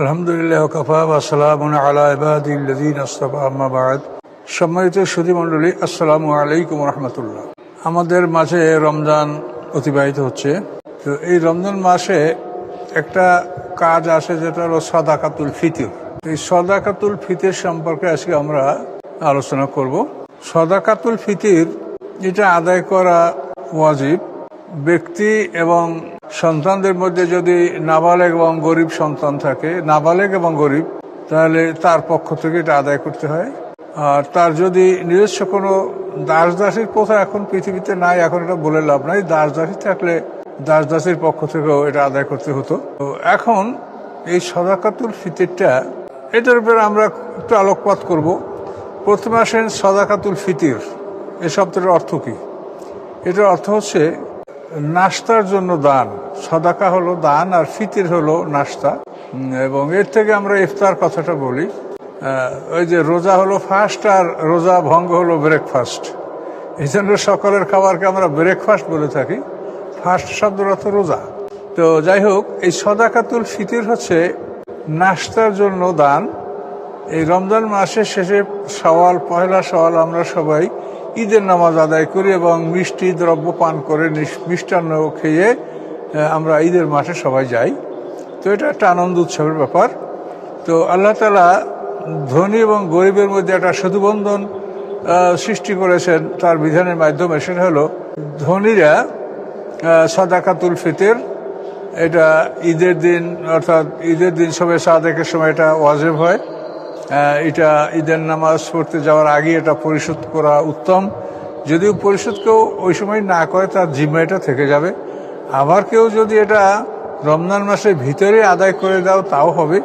আলহামদুলিল্লাহ ওয়াকাফা ওয়া সালামুন আলা ইবাদিল্লাযীনা ইসতাফা আম্মা বা'দ। সম্মানিত সুধীমণ্ডলী, আসসালামু আলাইকুম রাহমাতুল্লাহ। আমাদের মাঝে রমজান অতিবাহিত হচ্ছে। তো এই রমজান মাসে একটা কাজ আসে যেটা হলো সাদাকাতুল ফিতর। এই সাদাকাতুল ফিতর সম্পর্কে আজকে আমরা আলোচনা করব। সাদাকাতুল ফিতর এটা আদায় করা ওয়াজিব। ব্যক্তি এবং সন্তানদের মধ্যে যদি নাবালেগ এবং গরিব সন্তান থাকে, নাবালেগ এবং গরিব, তাহলে তার পক্ষ থেকে এটা আদায় করতে হয়। আর তার যদি নিজস্ব কোনো দাস দাসীর প্রথা এখন পৃথিবীতে নাই, এখন এটা বলে লাভ নাই। দাস দাসী থাকলে দাস দাসীর পক্ষ থেকেও এটা আদায় করতে হতো। তো এখন এই সাদাকাতুল ফিতরটা, এটার উপরে আমরা একটু আলোকপাত করব। প্রথমে আসেন সাদাকাতুল ফিতর। এই শব্দটার অর্থ কি? এটার অর্থ হচ্ছে নাস্তার জন্য দান। সাদাকা হলো দান আর ফিতর হলো নাস্তা। এবং এর থেকে আমরা ইফতার কথাটা বলি। ওই যে রোজা হলো ফাস্ট আর রোজা ভঙ্গ হলো ব্রেকফাস্ট। এই জন্য সকালের খাবারকে আমরা ব্রেকফাস্ট বলে থাকি। ফাস্ট শব্দের অর্থ রোজা। তো যাই হোক, এই সাদাকাতুল ফিতর হচ্ছে নাস্তার জন্য দান। এই রমজান মাসের শেষে পয়লা শাওয়াল আমরা সবাই ঈদের নামাজ আদায় করি এবং মিষ্টি দ্রব্য পান করে মিষ্টান্ন খেয়ে আমরা ঈদের মাঠে সবাই যাই। তো এটা একটা আনন্দ উৎসবের ব্যাপার। তো আল্লাহ তাআলা ধনী এবং গরিবের মধ্যে একটা সেতুবন্ধন সৃষ্টি করেছেন তার বিধানের মাধ্যমে। সেটা হলো ধনীরা সাদাকাতুল ফিতর, এটা ঈদের দিন, অর্থাৎ ঈদের দিন সবে সাদেকের সময় এটা ওয়াজিব হয়। এটা ঈদের নামাজ পড়তে যাওয়ার আগে এটা পরিশোধ করা উত্তম। যদিও পরিশোধ কেউ ওই সময় না করে, তার জিম্মাটা থেকে যাবে। আবার কেউ যদি এটা রমজান মাসের ভিতরে আদায় করে দাও তাও হবে।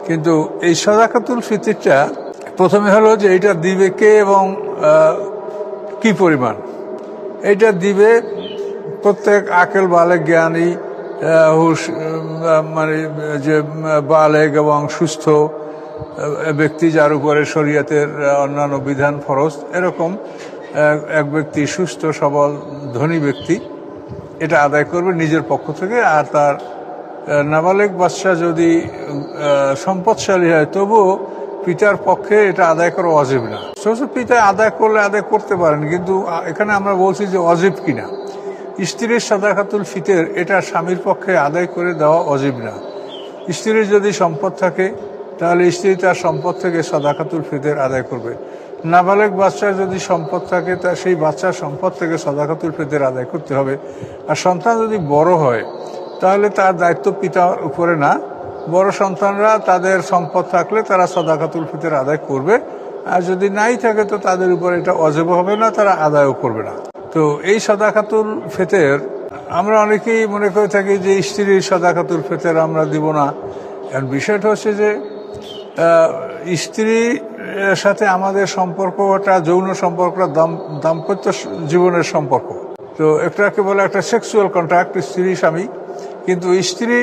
কিন্তু এই সাদাকাতুল ফিতরটা প্রথমে হলো যে এটা দিবে কে এবং কি পরিমাণ। এটা দিবে প্রত্যেক আকেল বালেগ জ্ঞানী, মানে যে বালেগ এবং সুস্থ ব্যক্তি, যার উপরে শরীয়তের অন্যান্য বিধান ফরজ, এরকম এক ব্যক্তি, সুস্থ সবল ধনী ব্যক্তি, এটা আদায় করবে নিজের পক্ষ থেকে। আর তার নাবালেগ বাচ্চা যদি সম্পদশালী হয়, তবুও পিতার পক্ষে এটা আদায় করা ওয়াজিব না। পিতা আদায় করলে আদায় করতে পারেন, কিন্তু এখানে আমরা বলছি যে ওয়াজিব কিনা। স্ত্রীর সাদাকাতুল ফিতর এটা স্বামীর পক্ষে আদায় করে দেওয়া ওয়াজিব না। স্ত্রীর যদি সম্পদ থাকে তাহলে স্ত্রী তার সম্পদ থেকে সাদাকাতুল ফিতর আদায় করবে। নাবালেগ বাচ্চার যদি সম্পদ থাকে তা সেই বাচ্চার সম্পদ থেকে সাদাকাতুল ফিতর আদায় করতে হবে। আর সন্তান যদি বড় হয় তাহলে তার দায়িত্ব পিতার উপরে না, বড় সন্তানরা তাদের সম্পদ থাকলে তারা সাদাকাতুল ফিতর আদায় করবে। আর যদি নাই থাকে তো তাদের উপরে এটা ওয়াজিব হবে না, তারা আদায়ও করবে না। তো এই সাদাকাতুল ফিতর আমরা অনেকেই মনে করে থাকি যে স্ত্রীর সাদাকাতুল ফিতর আমরা দিব না। আর বিষয়টা হচ্ছে যে স্ত্রীর সাথে আমাদের সম্পর্কটা যৌন সম্পর্কটা দাম্পত্য জীবনের সম্পর্ক। তো একটাকে বলে একটা সেক্সুয়াল কন্ট্রাক্ট, স্ত্রী স্বামী। কিন্তু স্ত্রী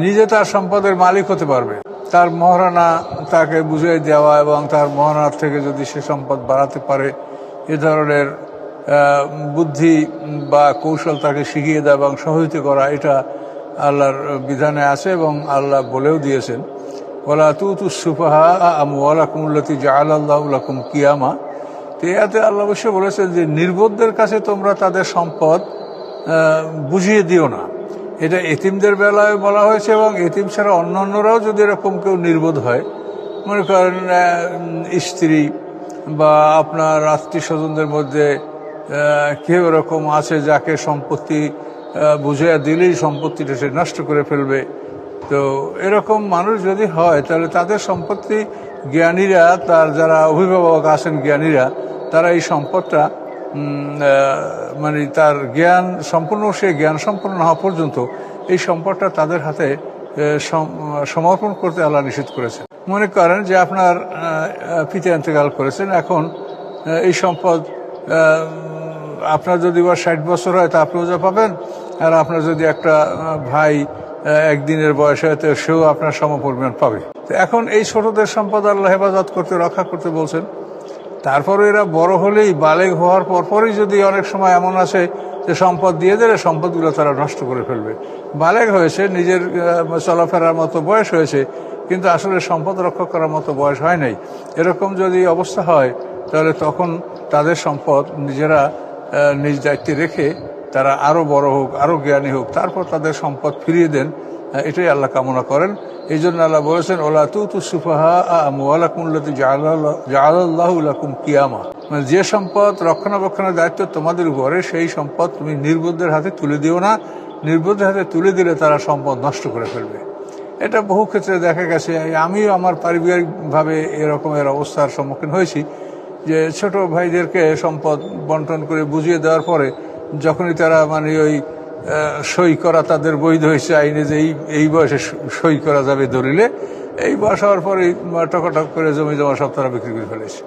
নিজে তার সম্পদের মালিক হতে পারবে। তার মহারানা তাকে বুঝিয়ে দেওয়া এবং তার মহারানার থেকে যদি সে সম্পদ বাড়াতে পারে, এ ধরনের বুদ্ধি বা কৌশল তাকে শিখিয়ে দেওয়া এবং সহায়তা করা, এটা আল্লাহর বিধানে আছে এবং আল্লাহ বলেও দিয়েছেন, ওয়ালা তুতুস সুফাহা আমওয়ালাকুম আল্লাতী জাআলাল্লাহু লাকুম কিয়ামা। তো এতে আল্লাহ অবশ্যই বলেছেন যে নির্বোধদের কাছে তোমরা তাদের সম্পদ বুঝিয়ে দিও না। এটা এতিমদের বেলায় বলা হয়েছে এবং এতিম ছাড়া অন্যান্যরাও যদি এরকম কেউ নির্বোধ হয়, মনে করেন স্ত্রী বা আপনার আত্মীয় স্বজনদের মধ্যে কেউ এরকম আছে যাকে সম্পত্তি বুঝিয়ে দিলেই সম্পত্তিটা সে নষ্ট করে ফেলবে, তো এরকম মানুষ যদি হয় তাহলে তাদের সম্পত্তি জ্ঞানীরা, তার যারা অভিভাবক আছেন জ্ঞানীরা, তারা এই সম্পদটা মানে তার জ্ঞান সম্পূর্ণ, সে জ্ঞান সম্পূর্ণ না হওয়া পর্যন্ত এই সম্পদটা তাদের হাতে সমর্পণ করতে আল্লাহ নিষেধ করেছেন। মনে করেন যে আপনার পিতা ইন্তেকাল করেছেন, এখন এই সম্পদ আপনার যদি 60 বছর হয় তা আপনিও যা পাবেন, আর আপনার যদি একটা ভাই একদিনের বয়স হয় তো সেও আপনার সমপরিমাণ পাবে। তো এখন এই ছোটদের সম্পদ আল্লাহ হেফাজত করতে, রক্ষা করতে বলছেন। তারপরে এরা বড় হলেই, বালেগ হওয়ার পরপরই যদি অনেক সময় এমন আছে যে সম্পদ দিয়ে দিলে সম্পদগুলো তারা নষ্ট করে ফেলবে। বালেগ হয়েছে, নিজের চলাফেরার মতো বয়স হয়েছে, কিন্তু আসলে সম্পদ রক্ষা করার মতো বয়স হয় নাই। এরকম যদি অবস্থা হয় তাহলে তখন তাদের সম্পদ নিজেরা নিজ দায়িত্বে রেখে তারা আরও বড় হোক, আরও জ্ঞানী হোক, তারপর তাদের সম্পদ ফিরিয়ে দেন। এটাই আল্লাহ কামনা করেন। এই জন্য আল্লাহ বলেছেন, ওলা তুতু সুফাহা আমওয়ালাকুমুল্লাতী জাআলাল্লাহু লাকুম কিয়ামা, মানে যে সম্পদ রক্ষণাবেক্ষণের দায়িত্ব তোমাদের উপরে, সেই সম্পদ তুমি নির্বুদ্ধের হাতে তুলে দিও না। নির্বুদ্ধের হাতে তুলে দিলে তারা সম্পদ নষ্ট করে ফেলবে। এটা বহু ক্ষেত্রে দেখা গেছে। আমিও আমার পারিবারিকভাবে এরকমের অবস্থার সম্মুখীন হয়েছি যে ছোট ভাইদেরকে সম্পদ বন্টন করে বুঝিয়ে দেওয়ার পরে যখনই তারা মানে ওই সই করা তাদের বৈধ হয়েছে আইনে যে এই বয়সে সই করা যাবে দলিলে, এই বয়স হওয়ার পরে টকটক করে জমি জমা সব তারা বিক্রি করে ফেলেছে।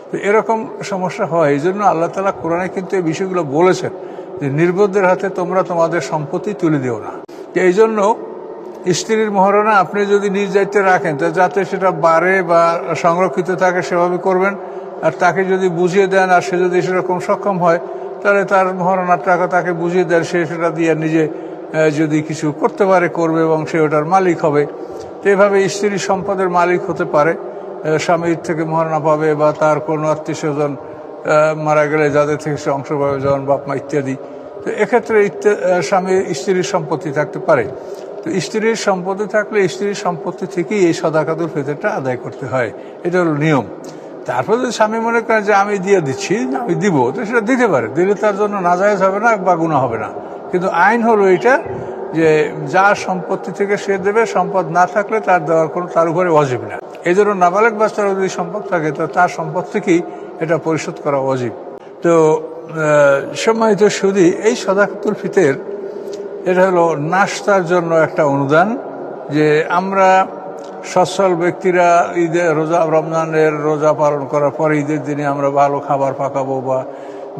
তো এরকম সমস্যা হয়। এই জন্য আল্লাহ তাআলা কোরআনে কিন্তু এই বিষয়গুলো বলেছেন যে নির্বোধদের হাতে তোমরা তোমাদের সম্পত্তি তুলে দিও না। এই জন্য স্ত্রীর মহারণা আপনি যদি নিজ দায়িত্বে রাখেন তা যাতে সেটা বাড়ে বা সংরক্ষিত থাকে সেভাবে করবেন। আর তাকে যদি বুঝিয়ে দেন আর সে যদি সেরকম সক্ষম হয় তাহলে তার মহারণার টাকা তাকে বুঝিয়ে দেন, সে সেটা দিয়ে নিজে যদি কিছু করতে পারে করবে এবং সে ওটার মালিক হবে। তো এভাবে স্ত্রীর সম্পদের মালিক হতে পারে, স্বামীর থেকে মহারণা পাবে বা তার কোনো আত্মীয় স্বজন মারা গেলে যাদের থেকে সে অংশ পাবে, যেমন বাপ মা ইত্যাদি। তো এক্ষেত্রে স্বামীর স্ত্রীর সম্পত্তি থাকতে পারে। তো স্ত্রীর সম্পত্তি থাকলে স্ত্রীর সম্পত্তি থেকেই এই সাদাকাতুল ফিতরটা আদায় করতে হয়, এটা হলো নিয়ম। তারপর যদি স্বামী মনে করেন যে আমি দিয়ে দিচ্ছি, আমি দিব, তো সেটা দিতে পারে, দিলে তার জন্য নাজায়েজ হবে না বা গুনাহ হবে না। কিন্তু আইন হলো এটা যে যার সম্পত্তি থেকে সে দেবে, সম্পদ না থাকলে তার দেওয়ার কোনো তার উপরে ওয়াজিব না। এই জন্য নাবালেগ বাচ্চারও যদি সম্পদ থাকে তো তার সম্পদ থেকেই এটা পরিশোধ করা ওয়াজিব। তো সম্মানিত সুদী, এই সাদাকাতুল ফিতর এটা হলো নাশতার জন্য একটা অনুদান, যে আমরা সচ্ছল ব্যক্তিরা ঈদের রমজানের রোজা পালন করার পরে ঈদের দিনে আমরা ভালো খাবার পাকাবো বা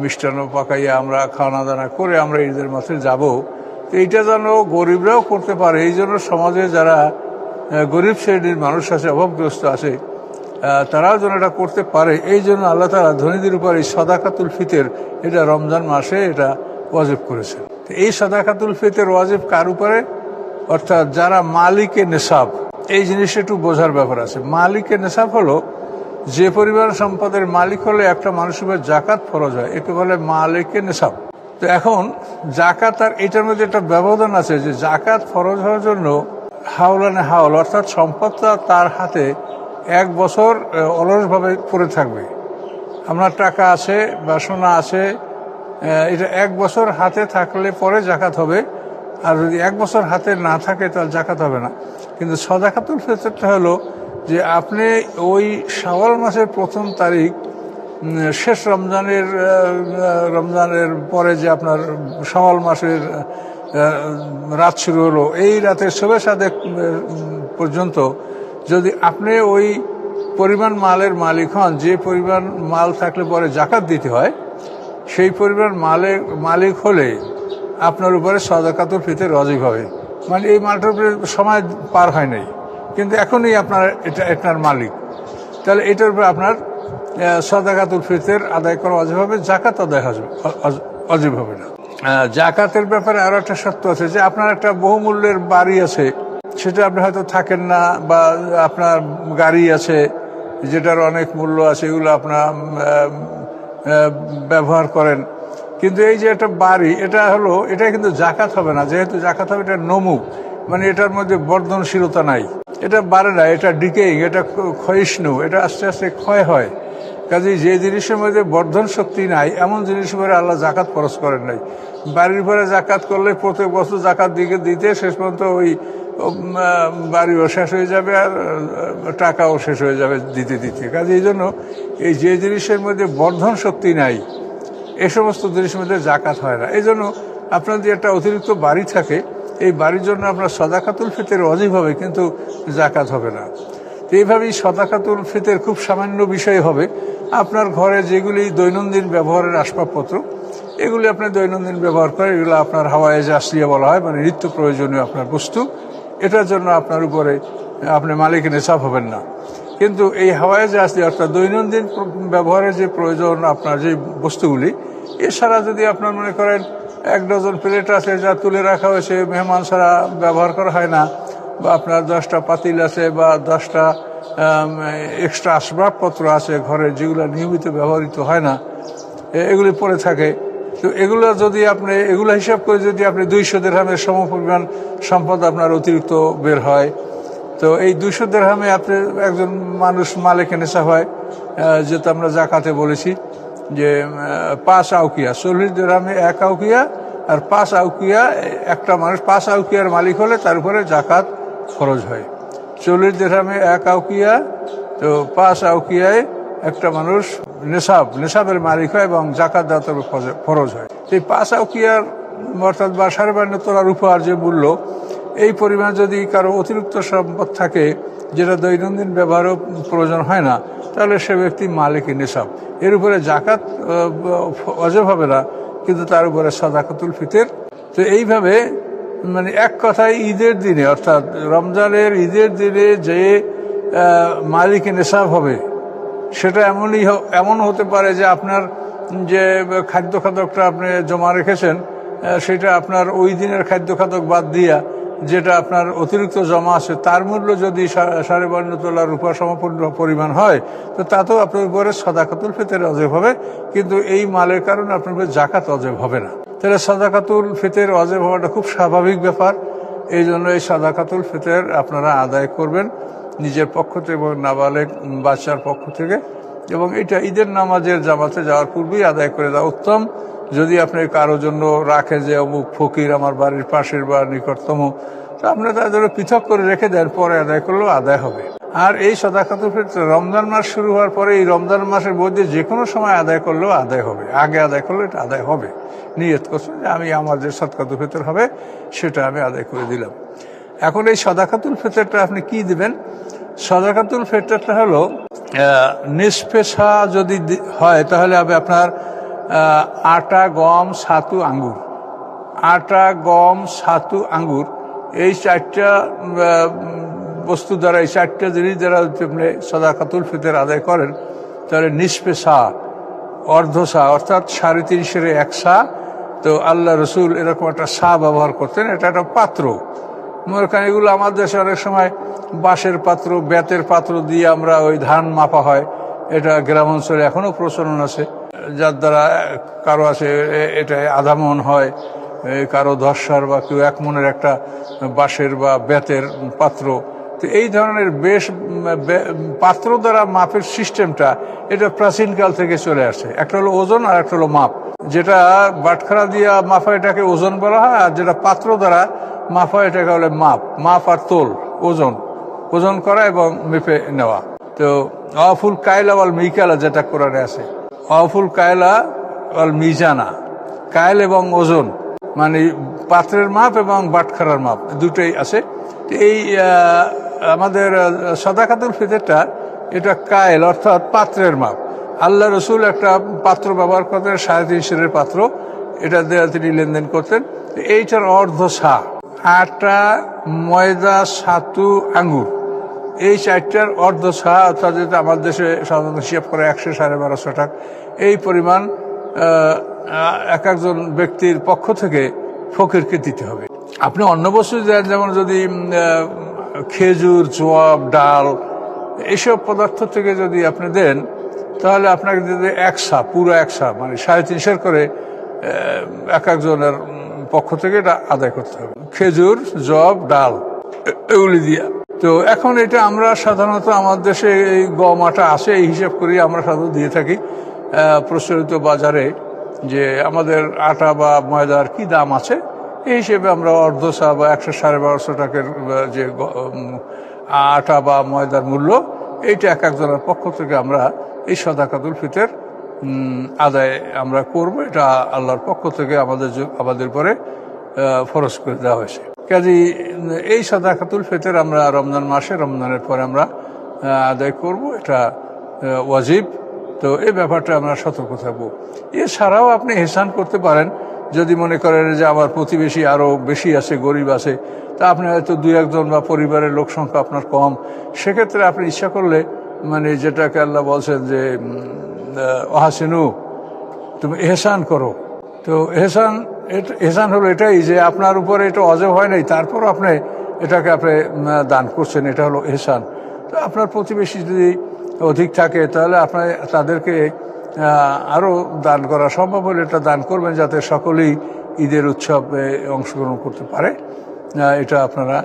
মিষ্টান্ন পাকাইয়া আমরা খাওয়া দাওয়া করে আমরা ঈদের মাঠে যাব। তো এইটা যেন গরিবরাও করতে পারে, এই জন্য সমাজে যারা গরিব শ্রেণীর মানুষ আছে, অভাবগ্রস্ত আছে, তারাও যেন এটা করতে পারে। এই জন্য আল্লাহ তাআলা ধনীদের উপর এই সাদাকাতুল ফিতর এটা রমজান মাসে এটা ওয়াজিব করেছেন। এই সাদাকাতুল ফিতর ওয়াজিব কার উপরে? অর্থাৎ যারা মালিকে নেশাব, এই জিনিসটা একটু বোঝার ব্যাপার আছে। মালিকে নেশাব হলো যে পরিবার সম্পদের মালিক হলে একটা মানুষের উপর জাকাত ফরজ হয়, একে বলে মালিকে নেশাব। তো এখন জাকাত আর এটার মধ্যে একটা ব্যবধান আছে যে জাকাত ফরজ হওয়ার জন্য হাওলানে হাওল, অর্থাৎ সম্পদটা তার হাতে 1 বছর অলসভাবে পড়ে থাকবে। আপনার টাকা আছে বা সোনা আছে, এটা 1 বছর হাতে থাকলে পরে জাকাত হবে, আর যদি 1 বছর হাতে না থাকে তাহলে জাকাত হবে না। কিন্তু সাদাকাতুল ফিতরটা হলো যে আপনি ওই শাওয়াল মাসের 1ম তারিখ, শেষ রমজানের পরে যে আপনার শাওয়াল মাসের রাত শুরু হলো, এই রাতের শবে সাদেক পর্যন্ত যদি আপনি ওই পরিমাণ মালের মালিক হন, যে পরিমাণ মাল থাকলে পরে জাকাত দিতে হয়, সেই পরিমাণ মালিক হলে আপনার উপরে সাদাকাতুল ফিতর ওয়াজিব হবে। মানে এই মালটার উপরে সময় পার হয় নাই, কিন্তু এখনই আপনার এটার মালিক, তাহলে এটার উপরে আপনার সাদাকাতুল ফিতর আদায় করা ওয়াজিব হবে, জাকাত আদায় ওয়াজিব হবে না। জাকাতের ব্যাপারে আরো একটা শর্ত আছে যে আপনার একটা বহুমূল্যের বাড়ি আছে, সেটা আপনি হয়তো থাকেন না, বা আপনার গাড়ি আছে যেটার অনেক মূল্য আছে, এগুলো আপনার ব্যবহার করেন। কিন্তু এই যে একটা বাড়ি, এটা কিন্তু জাকাত হবে না, যেহেতু জাকাত হবে এটা নমু, মানে এটার মধ্যে বর্ধনশীলতা নাই, এটা বাড়ে না, এটা ডিকেইং, এটা ক্ষয়িষ্ণু, এটা আস্তে আস্তে ক্ষয় হয়। কাজেই যে জিনিসের মধ্যে বর্ধন শক্তি নাই এমন জিনিসের উপরে আল্লাহ জাকাত খরচ করেন নাই। বাড়ির উপরে জাকাত করলে প্রত্যেক বছর জাকাত দিতে শেষ পর্যন্ত ওই বাড়িও শেষ হয়ে যাবে আর টাকাও শেষ হয়ে যাবে দিতে দিতে। কাজে এই জন্য এই যে জিনিসের মধ্যে বর্ধন শক্তি নাই এ সমস্ত জিনিসের মধ্যে জাকাত হয় না। এই জন্য আপনার যে একটা অতিরিক্ত বাড়ি থাকে, এই বাড়ির জন্য আপনার সাদাকাতুল ফিতর ওয়াজিব হবে, কিন্তু জাকাত হবে না। তো এইভাবেই সাদাকাতুল ফিতর খুব সামান্য বিষয় হবে। আপনার ঘরে যেগুলি দৈনন্দিন ব্যবহারের আসবাবপত্র, এগুলি আপনি দৈনন্দিন ব্যবহার করেন, এগুলো আপনার হাওয়ায়ে আসলিয়া বলা হয়, মানে নিত্য প্রয়োজনীয় আপনার বস্তু, এটার জন্য আপনার উপরে আপনি মালিক নেশাব হবেন না। কিন্তু এই হাওয়ায়ে আসলিয়া অর্থাৎ দৈনন্দিন ব্যবহারের যে প্রয়োজন আপনার যে বস্তুগুলি, এছাড়া যদি আপনার মনে করেন 1 ডজন প্লেট আছে যা তুলে রাখা হয়েছে, মেহমান ছাড়া ব্যবহার করা হয় না, বা আপনার 10টা পাতিল আছে বা 10টা এক্সট্রা আসবাবপত্র আছে ঘরে যেগুলো নিয়মিত ব্যবহৃত হয় না, এগুলি পড়ে থাকে। তো এগুলো যদি আপনি এগুলো হিসাব করে যদি আপনি 200 দিরহামের সমপরিমাণ সম্পদ আপনার অতিরিক্ত বের হয়, তো এই 200 দিরহামে আপনি একজন মানুষ মালিকে নেশাব হয়, যেটা আমরা জাকাতে বলেছি যে 5 আউকিয়া, 40 দিরহামে 1 আউকিয়া, আর 5 আউকিয়া একটা মানুষ 5 আউকিয়ার মালিক হলে তার উপরে জাকাত খরচ হয়। 40 দিরহামে 1 আউকিয়া, তো 5 আউকিয়ায় একটা মানুষ নেশাবের মালিক হয় এবং জাকাত দেওয়া তার খরচ হয়। এই 5 আউকিয়ার অর্থাৎ বা 52.5 তোলার উপহার যে মূল্য, এই পরিমাণ যদি কারো অতিরিক্ত সম্পদ থাকে যেটা দৈনন্দিন ব্যবহারও প্রয়োজন হয় না, তাহলে সে ব্যক্তি মালিকি নেশাব। এর উপরে জাকাত ওয়াজিব হবে না, কিন্তু তার উপরে সাদাকাতুল ফিতর। তো এইভাবে মানে এক কথায় ঈদের দিনে অর্থাৎ রমজানের ঈদের দিনে যে মালিকি নেশাব হবে, সেটা এমন হতে পারে যে আপনার যে খাদ্য খাদকটা আপনি জমা রেখেছেন সেটা আপনার ওই দিনের খাদ্য খাদক বাদ দিয়া যেটা আপনার অতিরিক্ত জমা আছে তার মূল্য যদি 52.5 তোলার রূপা সমপূর্ণ পরিমাণ হয়, তো তাতেও আপনার উপরে সাদাকাতুল ফিতর ওয়াজিব হবে, কিন্তু এই মালের কারণে আপনার উপরে জাকাত ওয়াজিব হবে না। তাহলে সাদাকাতুল ফিতর ওয়াজিব হওয়াটা খুব স্বাভাবিক ব্যাপার। এই জন্য এই সাদাকাতুল ফিতর আপনারা আদায় করবেন নিজের পক্ষ থেকে এবং নাবালেগ বাচ্চার পক্ষ থেকে, এবং এটা ঈদের নামাজের জামাতে যাওয়ার পূর্বেই আদায় করে দেওয়া উত্তম। যদি আপনি কারোর জন্য রাখে যে অমুক ফকির আমার বাড়ির পাশের বা নিকটতম, তো আপনারা তাদের পৃথক করে রেখে দেন, পরে আদায় করলেও আদায় হবে। আর এই সাদাকাতুল ফিতর রমজান মাস শুরু হওয়ার পরে এই রমজান মাসের মধ্যে যে কোনো সময় আদায় করলেও আদায় হবে। আগে আদায় করলে এটা আদায় হবে, নিয়ত করছেন যে আমি আমার যে সাদাকাতুল ফিতর হবে সেটা আমি আদায় করে দিলাম। এখন এই সাদাকাতুল ফিতরটা আপনি কি দিবেন? সাদাকাতুল ফিতরটা হলো নিসফে সা যদি হয় তাহলে হবে আপনার আটা, গম, ছাতু, আঙ্গুর। আটা, গম, ছাতু, আঙ্গুর এই 4টা বস্তু দ্বারা, এই 4টা জিনিস দ্বারা যদি আপনি সাদাকাতুল ফিতর আদায় করেন তাহলে নিসফে সা, অর্ধ সা, অর্থাৎ 3.5 1 সা। তো আল্লাহ রসুল এরকম একটা সা ব্যবহার করতেন, এটা একটা পাত্র। মনে করেন এগুলো আমাদের দেশে অনেক সময় বাঁশের পাত্র, বেতের পাত্র দিয়ে আমরা ওই ধান মাপা হয়, এটা গ্রাম অঞ্চলে এখনো প্রচলন আছে, যার দ্বারা কারো আছে এটা আধা মন হয়, কারো 10 সার বা কেউ 1 মনের একটা বাঁশের বা বেতের পাত্র। তো এই ধরনের বেশ পাত্র দ্বারা মাপের সিস্টেমটা এটা প্রাচীনকাল থেকে চলে আসে। একটা হলো ওজন আর একটা হলো মাপ। যেটা বাটখারা দিয়া মাপা এটাকে ওজন বলা হয়, আর যেটা পাত্র দ্বারা মাপা এটাকে হলে মাপ আর তোল, ওজন করা এবং মেপে নেওয়া। তো অফুল কায়লা ওয়াল মিকালা যেটা কোরআনে আছে, অফুল কায়লা ওয়াল মিজানা, কায়ল এবং ওজন মানে পাত্রের মাপ এবং বাটখারার মাপ দুটোই আছে। এই আমাদের সাদাকাতুল ফিতরটা এটা কায়ল অর্থাৎ পাত্রের মাপ। আল্লাহ রসুল একটা পাত্র ব্যবহার করতেন, 3.5 পাত্র, এটা দিয়ে তিনি লেনদেন করতেন। এইটার অর্ধ সা, আটা, ময়দা, ছাতু, আঙ্গুর, এই 4টার অর্ধ সা, অর্থাৎ যেটা আমাদের দেশে সাধারণত হিসাব করে 100 1250 টাকা, এই পরিমাণ এক একজন ব্যক্তির পক্ষ থেকে ফকিরকে দিতে হবে। আপনি অন্য বস্তু দেন, যেমন যদি খেজুর, জোয়াব, ডাল, এইসব পদার্থ থেকে যদি আপনি দেন তাহলে আপনাকে দিতে 1 সা, পুরো 1 সা মানে 3.5 করে এক একজনের পক্ষ থেকে এটা আদায় করতে হবে। খেজুর, জব, ডাল এগুলি দিয়া। তো এখন এটা আমরা সাধারণত আমাদের দেশে এই গম, আটা আছে, এই হিসাব করি আমরা সাধারণত দিয়ে থাকি প্রচলিত বাজারে যে আমাদের আটা বা ময়দার কি দাম আছে, এই হিসেবে আমরা অর্ধ সা বা 100 1250 টাকার যে আটা বা ময়দার মূল্য, এইটা এক একজনের পক্ষ থেকে আমরা এই সাদাকাতুল ফিতর আদায় আমরা করব। এটা আল্লাহর পক্ষ থেকে আমাদের পরে ফরজ করে দেওয়া হয়েছে। কাজে এই সাদাকাতুল ফিতর আমরা রমজান মাসে, রমজানের পরে আমরা আদায় করব, এটা ওয়াজিব। তো এই ব্যাপারটা আমরা সতর্ক থাকবো। এছাড়াও আপনি ইহসান করতে পারেন, যদি মনে করেন যে আমার প্রতিবেশী আরো বেশি আছে, গরিব আছে, তা আপনি হয়তো 2-1 জন বা পরিবারের লোক সংখ্যা আপনার কম, সেক্ষেত্রে আপনি ইচ্ছা করলে মানে যেটাকে আল্লাহ বলছেন যে অহাসিনু, তুমি এহসান করো। তো এহসান এহসান হলো এটাই যে আপনার উপরে এটা অজব হয় নাই, তারপর আপনি এটাকে দান করছেন, এটা হলো এহসান। তো আপনার প্রতিবেশী যদি অধিক থাকে তাহলে আপনার তাদেরকে আরও দান করা সম্ভব হলে এটা দান করবেন, যাতে সকলেই ঈদের উৎসবে অংশগ্রহণ করতে পারে। এটা আপনারা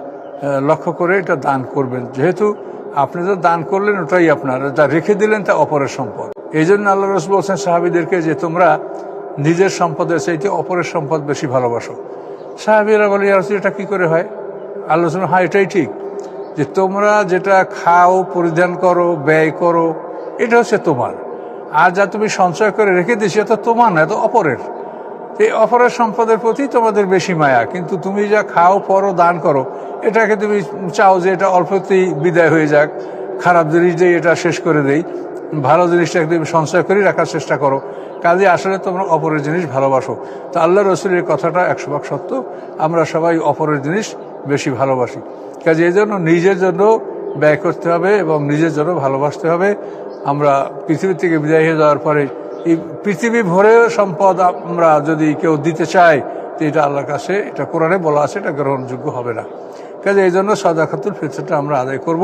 লক্ষ্য করে এটা দান করবেন, যেহেতু আপনি তো দান করলেন ওটাই আপনার, যা রেখে দিলেন তা অপরের সম্পদ। এই জন্য আল্লাহ রাসূল বলছেন সাহাবীদেরকে যে তোমরা নিজের সম্পদের চাইতে অপরের সম্পদ বেশি ভালোবাসো। সাহাবীরা বলে ইয়া রাসূল এটা কি করে হয়? আল্লাহ রাসূল হ্যাঁ এটাই ঠিক, যে তোমরা যেটা খাও, পরিধান করো, ব্যয় করো, এটা হচ্ছে তোমার, আর যা তুমি সঞ্চয় করে রেখে দিয়েছো এটা তোমার না, এটা অপরের। এই অপরের সম্পদের প্রতি তোমাদের বেশি মায়া, কিন্তু তুমি যা খাও, পরো, দান করো, এটাকে তুমি চাও যে এটা অল্পতেই বিদায় হয়ে যাক, খারাপ জিনিস দিয়ে এটা শেষ করে দেই, ভালো জিনিসটাকে তুমি সঞ্চয় করে রাখার চেষ্টা করো। কাজে আসলে তোমরা অপরের জিনিস ভালোবাসো। তো আল্লাহ রসুলের কথাটা 100% সত্য, আমরা সবাই অপরের জিনিস বেশি ভালোবাসি। কাজে এই জন্য নিজের জন্য ব্যয় করতে হবে এবং নিজের জন্য ভালোবাসতে হবে। আমরা পৃথিবী থেকে বিদায় হয়ে যাওয়ার পরে এই পৃথিবী ভরে সম্পদ আমরা যদি কেউ দিতে চায়, তো এটা আল্লাহর কাছে, এটা কোরআনে বলা আছে, এটা গ্রহণযোগ্য হবে না। কাজে এই জন্য সাদাকাতুল ফিতরটা আমরা আদায় করব।